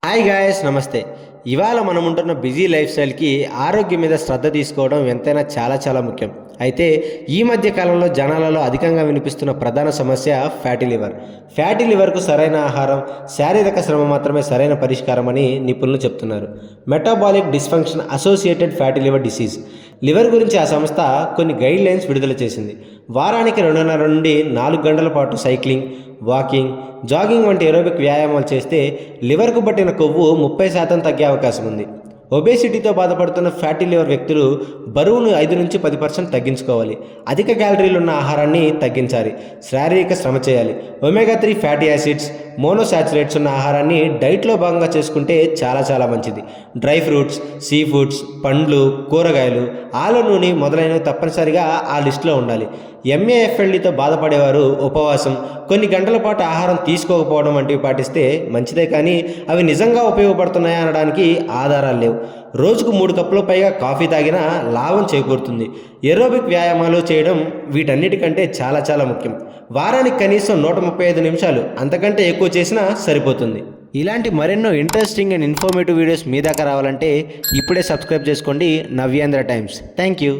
Hi guys, నమస్తే. ఇవాళ మనం ఉంటున్న బిజీ లైఫ్ స్టైల్కి ఆరోగ్యం మీద శ్రద్ధ తీసుకోవడం ఎంతైనా చాలా ముఖ్యం. అయితే ఈ మధ్య కాలంలో జనాలలో అధికంగా వినిపిస్తున్న ప్రధాన సమస్య ఫ్యాటీ లివర్. ఫ్యాటీ లివర్కు సరైన ఆహారం, శారీరక శ్రమ మాత్రమే సరైన పరిష్కారం అని నిపుణులు చెప్తున్నారు. Metabolic dysfunction associated fatty liver disease liver గురించి ఆ సంస్థ కొన్ని గైడ్ లైన్స్ విడుదల చేసింది. వారానికి 2.5 నుండి 4 గంటల పాటు సైక్లింగ్, వాకింగ్, జాగింగ్ వంటి ఏరోబిక్ వ్యాయామాలు చేస్తే లివర్కు పట్టిన కొవ్వు 30% తగ్గే అవకాశం ఉంది. ఒబేసిటీతో బాధపడుతున్న ఫ్యాటీ లివర్ వ్యక్తులు బరువును 5 నుంచి 10% తగ్గించుకోవాలి. అధిక క్యాలరీలు ఉన్న ఆహారాన్ని తగ్గించాలి. శారీరక శ్రమ చేయాలి. ఒమేగా 3 ఫ్యాటీ యాసిడ్స్, మోనోసాచురేట్స్ ఉన్న ఆహారాన్ని డైట్లో భాగంగా చేసుకుంటే చాలా మంచిది. డ్రై ఫ్రూట్స్, సీ ఫుడ్స్, పండ్లు, కూరగాయలు, ఆల నూనె మొదలైనవి తప్పనిసరిగా ఆ లిస్టులో ఉండాలి. ఎంఏఎఫ్ఎల్డితో బాధపడేవారు ఉపవాసం, కొన్ని గంటల పాటు ఆహారం తీసుకోకపోవడం వంటివి పాటిస్తే మంచిదే, కానీ అవి నిజంగా ఉపయోగపడుతున్నాయా అనడానికి ఆధారాలు లేవు. రోజుకు 3 కప్పుల పైగా కాఫీ తాగినా లాభం చేకూరుతుంది. ఏరోబిక్ వ్యాయామాలు చేయడం వీటన్నిటికంటే చాలా ముఖ్యం. వారానికి కనీసం 135 నిమిషాలు, అంతకంటే ఎక్కువ చేసినా సరిపోతుంది. ఇలాంటి మరెన్నో ఇంట్రెస్టింగ్ అండ్ ఇన్ఫర్మేటివ్ వీడియోస్ మీ దాకా రావాలంటే ఇప్పుడే సబ్స్క్రైబ్ చేసుకోండి నవ్యాంధ్ర టైమ్స్. Thank you.